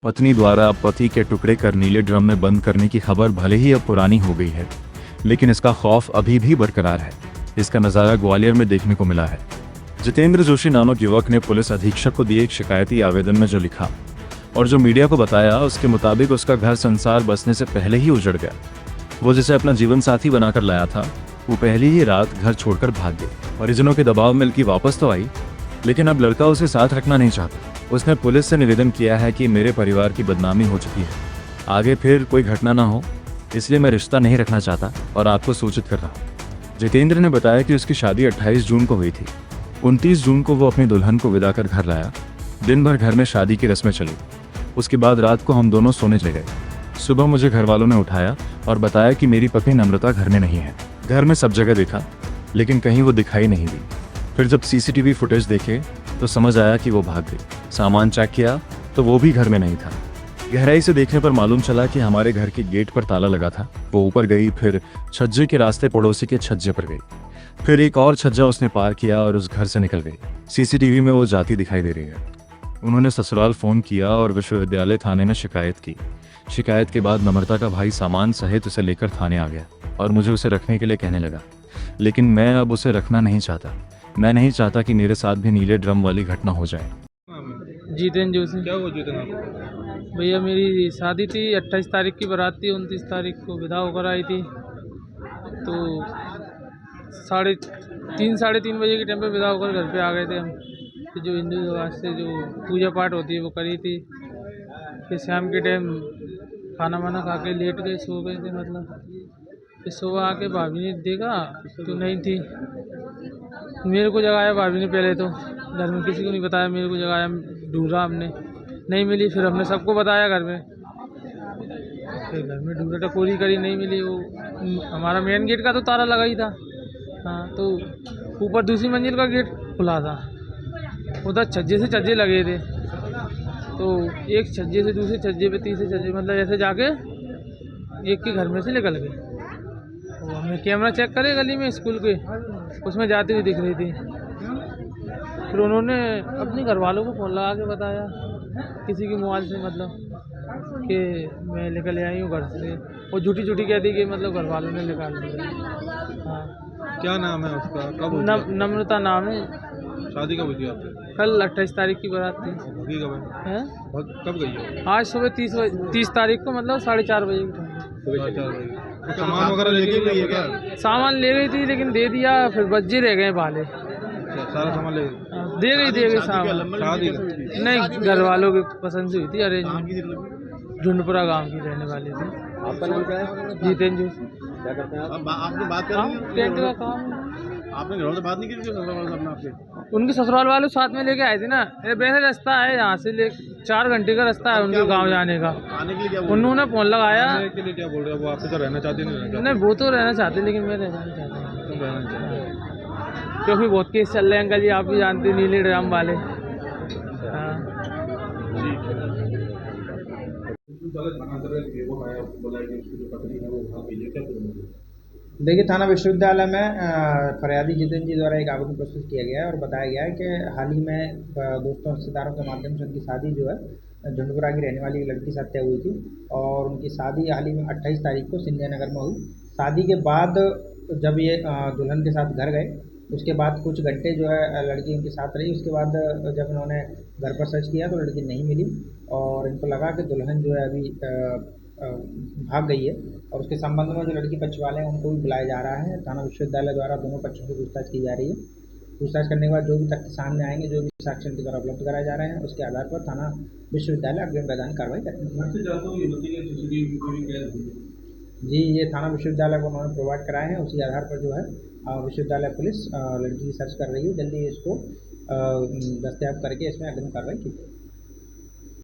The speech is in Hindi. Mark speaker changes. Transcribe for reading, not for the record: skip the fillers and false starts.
Speaker 1: पत्नी द्वारा पति के टुकड़े कर नीले ड्रम में बंद करने की खबर भले ही अब पुरानी हो गई है, लेकिन इसका खौफ अभी भी बरकरार है। इसका नज़ारा ग्वालियर में देखने को मिला है। जितेंद्र जोशी नामक युवक ने पुलिस अधीक्षक को दिए एक शिकायती आवेदन में जो लिखा और जो मीडिया को बताया, उसके मुताबिक उसका घर संसार बसने से पहले ही उजड़ गया। वो जिसे अपना जीवन साथी बनाकर लाया था, वो पहली ही रात घर छोड़कर भाग गई। परिजनों के दबाव में लड़की वापस तो आई, लेकिन अब लड़का उसे साथ रखना नहीं चाहता। उसने पुलिस से निवेदन किया है कि मेरे परिवार की बदनामी हो चुकी है, आगे फिर कोई घटना ना हो, इसलिए मैं रिश्ता नहीं रखना चाहता और आपको सूचित कर रहा हूँ। जितेंद्र ने बताया कि उसकी शादी 28 जून को हुई थी। 29 जून को वो अपनी दुल्हन को विदा कर घर लाया। दिन भर घर में शादी की रस्में चली। उसके बाद रात को हम दोनों सोने चले गए। सुबह मुझे घर वालों ने उठाया और बताया कि मेरी पत्नी नम्रता घर में नहीं है। घर में सब जगह देखा, लेकिन कहीं वो दिखाई नहीं दी। फिर जब सीसीटीवी फुटेज देखे तो समझ आया कि वो भाग गई। सामान चेक किया तो वो भी घर में नहीं था। गहराई से देखने पर मालूम चला कि हमारे घर के गेट पर ताला लगा था। वो ऊपर गई, फिर छज्जे के रास्ते पड़ोसी के छज्जे पर गई, फिर एक और छज्जा उसने पार किया और उस घर से निकल गई। सीसीटीवी में वो जाती दिखाई दे रही है। उन्होंने ससुराल फोन किया और विश्वविद्यालय थाने में शिकायत की। शिकायत के बाद नम्रता का भाई सामान सहित उसे लेकर थाने आ गया और मुझे उसे रखने के लिए कहने लगा, लेकिन मैं अब उसे रखना नहीं चाहता। मैं नहीं चाहता कि मेरे साथ भी नीले ड्रम वाली घटना हो जाए।
Speaker 2: जितेंद्र जोशी।
Speaker 3: क्या हुआ जितना आपको?
Speaker 2: भैया मेरी शादी थी, 28 तारीख की बारात थी, 29 तारीख को विदा होकर आई थी। तो 3:30 बजे के टाइम पे विदा होकर घर पे आ गए थे हम। फिर जो हिंदू समाज से जो पूजा पाठ होती है वो करी थी। फिर शाम के टाइम खाना वाना खा के लेट गए, सो गए थे मतलब। फिर सुबह आके भाभी ने देखा तो नहीं थी। मेरे को जगाया भाभी ने पहले, तो घर में किसी को नहीं बताया, मेरे को जगाया, ढूंढा हमने, नहीं मिली। फिर हमने सबको बताया घर में, फिर घर में ढूंढा टकोरी करी, नहीं मिली। वो हमारा मेन गेट का तो ताला लगा ही था। हाँ, तो ऊपर दूसरी मंजिल का गेट खुला था, उधर छज्जे से छज्जे लगे थे। तो एक छज्जे से दूसरे छज्जे पे, तीसरे छज्जे, मतलब ऐसे जाके एक के घर में से निकल गए। तो हमने कैमरा चेक करे गली में स्कूल के, उसमें जाती हुई दिख रही थी। फिर उन्होंने अपने घर वालों को फ़ोन लगा के बताया, किसी के मोबाइल से, मतलब कि मैं निकल आई हूँ घर से। वो झूठी झूठी कहती कि मतलब घर वालों ने निकाल दिया। हाँ।
Speaker 3: क्या नाम है उसका? कब हुई थी?
Speaker 2: नम्रता नाम है।
Speaker 3: शादी कब हुई थी आपसे?
Speaker 2: कल 28 तारीख की बारात थी।
Speaker 3: भगी कब है?
Speaker 2: हैं?
Speaker 3: कब गई है?
Speaker 2: आज सुबह 30 तारीख को, मतलब 4:30 बजे के टाइम।
Speaker 3: सुबह 4 बजे। तो सामान वगैरह लेके गई है क्या?
Speaker 2: सामान ले गई थी, लेकिन दे दिया, फिर बच्चे रह गए भाले।
Speaker 3: अच्छा, सारा सामान ले गई?
Speaker 2: दे गई सामान।
Speaker 3: शादी
Speaker 2: नहीं, घर वालों की पसंद से हुई थी, अरेंज। झुंडपुरा गांव की रहने वाली थी।
Speaker 3: आपका नाम क्या है?
Speaker 2: जितेंद्र जोशी।
Speaker 3: क्या करते हैं आप? आपने बात कर
Speaker 2: टेंट का काम।
Speaker 3: आपने घर से बात नहीं की थी अपने आपसे?
Speaker 2: उनके ससुराल वाले साथ में लेके आए थे ना। वैसे रास्ता है यहाँ से, 4 घंटे का रास्ता है उनके गांव जाने का।
Speaker 3: आने के लिए क्या
Speaker 2: उन्होंने फोन लगाया।
Speaker 3: आने के लिए क्या बोल रहे हैं? वो आपसे तो रहना चाहते नहीं?
Speaker 2: नहीं, वो तो रहना चाहते, लेकिन मैं रहना नहीं चाहता।
Speaker 3: तुम रहना चाहते?
Speaker 2: क्योंकि बहुत केस चल रहे हैं अंकल जी, आप भी जानते हैं, नीले ड्राम वाले। हाँ।
Speaker 4: देखिए, थाना विश्वविद्यालय में फरियादी जितेंद्र जी द्वारा एक आवेदन प्रस्तुत किया गया है और बताया गया है कि हाल ही में दोस्तों रिश्तेदारों के माध्यम से उनकी शादी जो है झुंडपुरा की रहने वाली एक लड़की साथ तय हुई थी और उनकी शादी हाल ही में 28 तारीख को सिंधिया नगर में हुई। शादी के बाद जब ये दुल्हन के साथ घर गए, उसके बाद कुछ घंटे जो है लड़की उनके साथ रही। उसके बाद जब उन्होंने घर पर सर्च किया तो लड़की नहीं मिली और इनको लगा कि दुल्हन जो है अभी भाग गई है और उसके संबंध में जो लड़की पक्ष वाले हैं उनको भी बुलाया जा रहा है। थाना विश्वविद्यालय द्वारा दोनों पक्षों से पूछताछ की जा रही है। पूछताछ करने के बाद जो भी तथ्य सामने आएंगे, जो भी साक्ष्य के द्वारा उपलब्ध कराए जा रहे हैं, उसके आधार पर थाना विश्वविद्यालय अग्रिम वैधानिक कार्रवाई करेंगे। जी, ये थाना विश्वविद्यालय को उन्होंने प्रोवाइड कराए हैं, उसी आधार पर जो है विश्वविद्यालय पुलिस लड़की की सर्च कर रही है। जल्दी इसको दस्तयाब करके इसमें अग्रिम कार्रवाई की जाएगी।